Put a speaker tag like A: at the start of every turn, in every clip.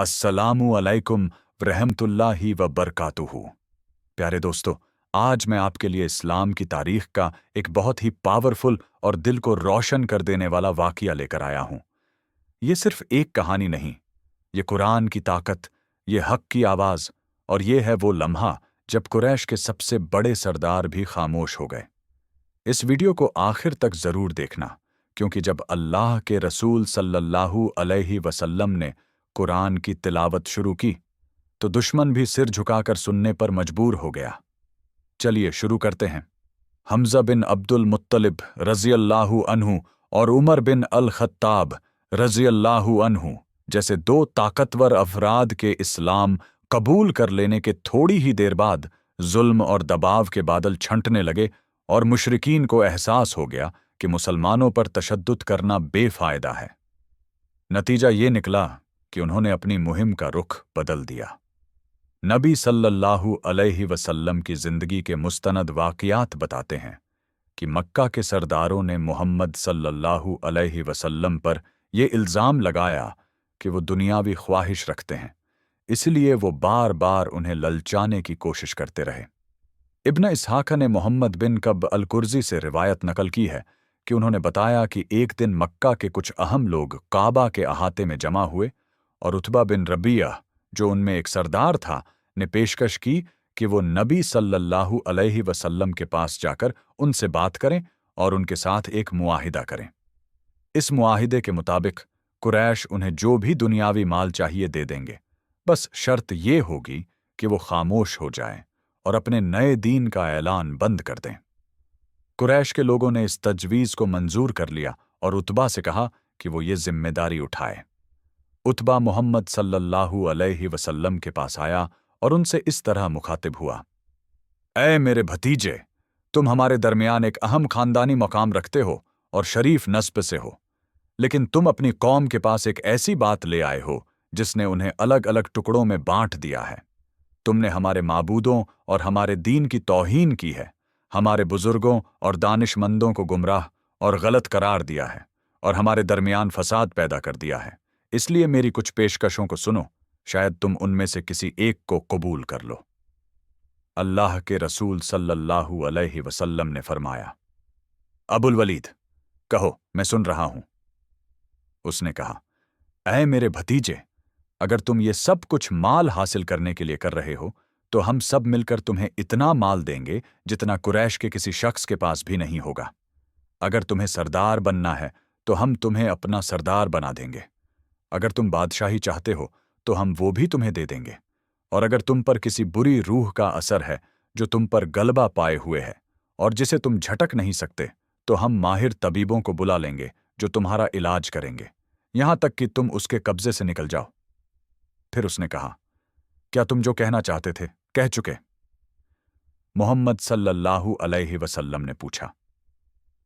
A: अस्सलामु अलैकुम रहमतुल्लाहि व बरकातुहू। प्यारे दोस्तों, आज मैं आपके लिए इस्लाम की तारीख का एक बहुत ही पावरफुल और दिल को रोशन कर देने वाला वाक़या लेकर आया हूँ। ये सिर्फ एक कहानी नहीं, ये कुरान की ताकत, ये हक की आवाज़, और ये है वो लम्हा जब कुरैश के सबसे बड़े सरदार भी खामोश हो गए। इस वीडियो को आखिर तक ज़रूर देखना, क्योंकि जब अल्लाह के रसूल सल्लल्लाहु अलैहि वसल्लम ने कुरान की तिलावत शुरू की तो दुश्मन भी सिर झुकाकर सुनने पर मजबूर हो गया। चलिए शुरू करते हैं। हमजा बिन अब्दुल मुत्तलिब रज़ियल्लाहु अन्हु और उमर बिन अल खत्ताब रज़ियल्लाहु अन्हु जैसे दो ताकतवर अफराद के इस्लाम कबूल कर लेने के थोड़ी ही देर बाद जुल्म और दबाव के बादल छंटने लगे और मुशरिकीन को एहसास हो गया कि मुसलमानों पर तशद्दुद करना बेफायदा है। नतीजा ये निकला कि उन्होंने अपनी मुहिम का रुख बदल दिया। नबी सल्लल्लाहु अलैहि वसल्लम की जिंदगी के मुस्तनद वाक़ियात बताते हैं कि मक्का के सरदारों ने मुहम्मद सल्लल्लाहु अलैहि वसल्लम पर यह इल्ज़ाम लगाया कि वो दुनियावी ख्वाहिश रखते हैं, इसलिए वो बार बार उन्हें ललचाने की कोशिश करते रहे। इब्न इसहाक़ ने मोहम्मद बिन कब अल-कुर्ज़ी से रिवायत नकल की है कि उन्होंने बताया कि एक दिन मक्का के कुछ अहम लोग काबा के अहाते में जमा हुए और उतबा बिन रबिया, जो उनमें एक सरदार था, ने पेशकश की कि वो नबी सल्लल्लाहु अलैहि वसल्लम के पास जाकर उनसे बात करें और उनके साथ एक मुआहिदा करें। इस मुआहिदे के मुताबिक कुरैश उन्हें जो भी दुनियावी माल चाहिए दे देंगे, बस शर्त ये होगी कि वो खामोश हो जाएं और अपने नए दीन का ऐलान बंद कर दें। कुरैश के लोगों ने इस तजवीज़ को मंजूर कर लिया और उतबा से कहा कि वो ये जिम्मेदारी उठाए। उतबा मोहम्मद सल्लल्लाहु अलैहि वसल्लम के पास आया और उनसे इस तरह मुखातिब हुआ, ऐ मेरे भतीजे, तुम हमारे दरमियान एक अहम खानदानी मकाम रखते हो और शरीफ नस्ब से हो, लेकिन तुम अपनी कौम के पास एक ऐसी बात ले आए हो जिसने उन्हें अलग अलग टुकड़ों में बांट दिया है। तुमने हमारे माबूदों और हमारे दीन की तौहीन की है, हमारे बुजुर्गों और दानिशमंदों को गुमराह और गलत करार दिया है और हमारे दरमियान फसाद पैदा कर दिया है। इसलिए मेरी कुछ पेशकशों को सुनो, शायद तुम उनमें से किसी एक को कबूल कर लो। अल्लाह के रसूल सल्लल्लाहु अलैहि वसल्लम ने फरमाया, अबुल वलीद, कहो, मैं सुन रहा हूं। उसने कहा, ऐ मेरे भतीजे, अगर तुम ये सब कुछ माल हासिल करने के लिए कर रहे हो तो हम सब मिलकर तुम्हें इतना माल देंगे जितना कुरैश के किसी शख्स के पास भी नहीं होगा। अगर तुम्हें सरदार बनना है तो हम तुम्हें अपना सरदार बना देंगे। अगर तुम बादशाही चाहते हो तो हम वो भी तुम्हें दे देंगे, और अगर तुम पर किसी बुरी रूह का असर है जो तुम पर गलबा पाए हुए है और जिसे तुम झटक नहीं सकते, तो हम माहिर तबीबों को बुला लेंगे जो तुम्हारा इलाज करेंगे, यहां तक कि तुम उसके कब्जे से निकल जाओ। फिर उसने कहा, क्या तुम जो कहना चाहते थे कह चुके? मोहम्मद सल्लल्लाहु अलैहि वसल्लम ने पूछा।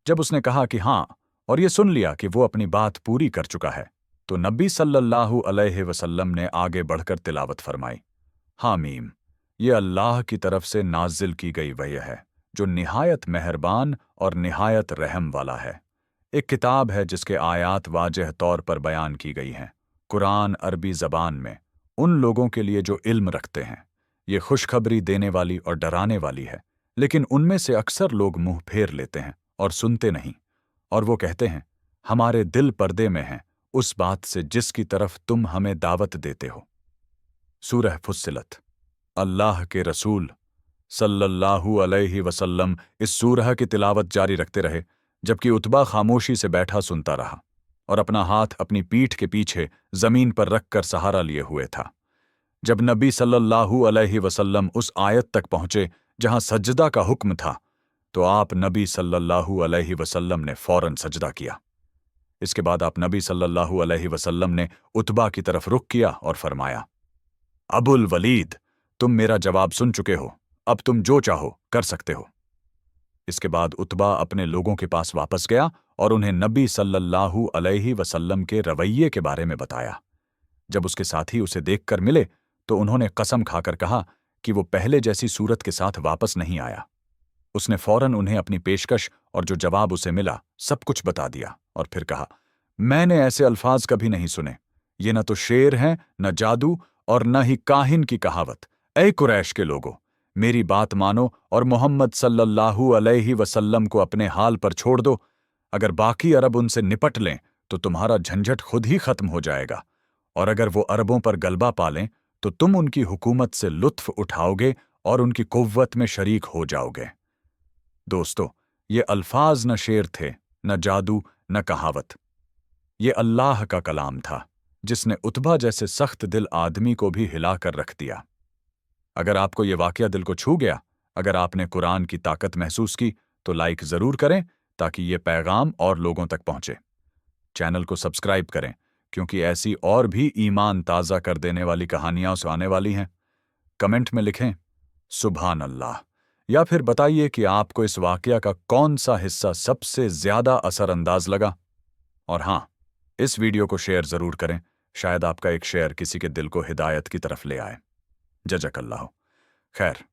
A: जब उसने कहा कि हां, और ये सुन लिया कि वो अपनी बात पूरी कर चुका है, तो नबी सल्लल्लाहु अलैहि वसल्लम ने आगे बढ़कर तिलावत फरमाई, हामीम, ये अल्लाह की तरफ से नाजिल की गई वही है जो निहायत मेहरबान और निहायत रहम वाला है। एक किताब है जिसके आयात वाज़ेह तौर पर बयान की गई हैं, कुरान अरबी ज़बान में, उन लोगों के लिए जो इल्म रखते हैं। ये खुशखबरी देने वाली और डराने वाली है, लेकिन उनमें से अक्सर लोग मुंह फेर लेते हैं और सुनते नहीं, और वो कहते हैं, हमारे दिल पर्दे में हैं उस बात से जिसकी तरफ तुम हमें दावत देते हो। सूरह फुस्सिलत। अल्लाह के रसूल सल्लल्लाहु अलैहि वसल्लम इस सूरह की तिलावत जारी रखते रहे, जबकि उतबा खामोशी से बैठा सुनता रहा और अपना हाथ अपनी पीठ के पीछे जमीन पर रखकर सहारा लिए हुए था। जब नबी सल्लल्लाहु अलैहि वसल्लम उस आयत तक पहुंचे जहां सजदा का हुक्म था, तो आप नबी सल्लल्लाहु अलैहि वसल्लम ने फौरन सजदा किया। इसके बाद आप नबी सल्लल्लाहु अलैहि वसल्लम ने उतबा की तरफ रुख किया और फरमाया, अबुल वलीद, तुम मेरा जवाब सुन चुके हो, अब तुम जो चाहो कर सकते हो। इसके बाद उतबा अपने लोगों के पास वापस गया और उन्हें नबी सल्लल्लाहु अलैहि वसल्लम के रवैये के बारे में बताया। जब उसके साथी उसे देखकर मिले तो उन्होंने कसम खाकर कहा कि वो पहले जैसी सूरत के साथ वापस नहीं आया। उसने फौरन उन्हें अपनी पेशकश और जो जवाब उसे मिला सब कुछ बता दिया और फिर कहा, मैंने ऐसे अल्फाज कभी नहीं सुने, ये न तो शेर हैं, न जादू और न ही काहिन की कहावत। ऐ कुरैश के लोगों, मेरी बात मानो और मोहम्मद सल्लल्लाहु अलैहि वसल्लम को अपने हाल पर छोड़ दो। अगर बाकी अरब उनसे निपट लें तो तुम्हारा झंझट खुद ही खत्म हो जाएगा, और अगर वो अरबों पर गलबा पा लें तो तुम उनकी हुकूमत से लुत्फ उठाओगे और उनकी कुव्वत में शरीक हो जाओगे। दोस्तों, ये अल्फाज न शेर थे, न जादू, न कहावत। ये अल्लाह का कलाम था, जिसने उतबा जैसे सख्त दिल आदमी को भी हिला कर रख दिया। अगर आपको ये वाकया दिल को छू गया, अगर आपने कुरान की ताकत महसूस की, तो लाइक जरूर करें ताकि ये पैगाम और लोगों तक पहुंचे। चैनल को सब्सक्राइब करें, क्योंकि ऐसी और भी ईमान ताज़ा कर देने वाली कहानियां आने वाली हैं। कमेंट में लिखें सुभान अल्लाह, या फिर बताइए कि आपको इस वाकया का कौन सा हिस्सा सबसे ज्यादा असरअंदाज लगा। और हाँ, इस वीडियो को शेयर जरूर करें, शायद आपका एक शेयर किसी के दिल को हिदायत की तरफ ले आए। जज़ाकल्लाह खैर।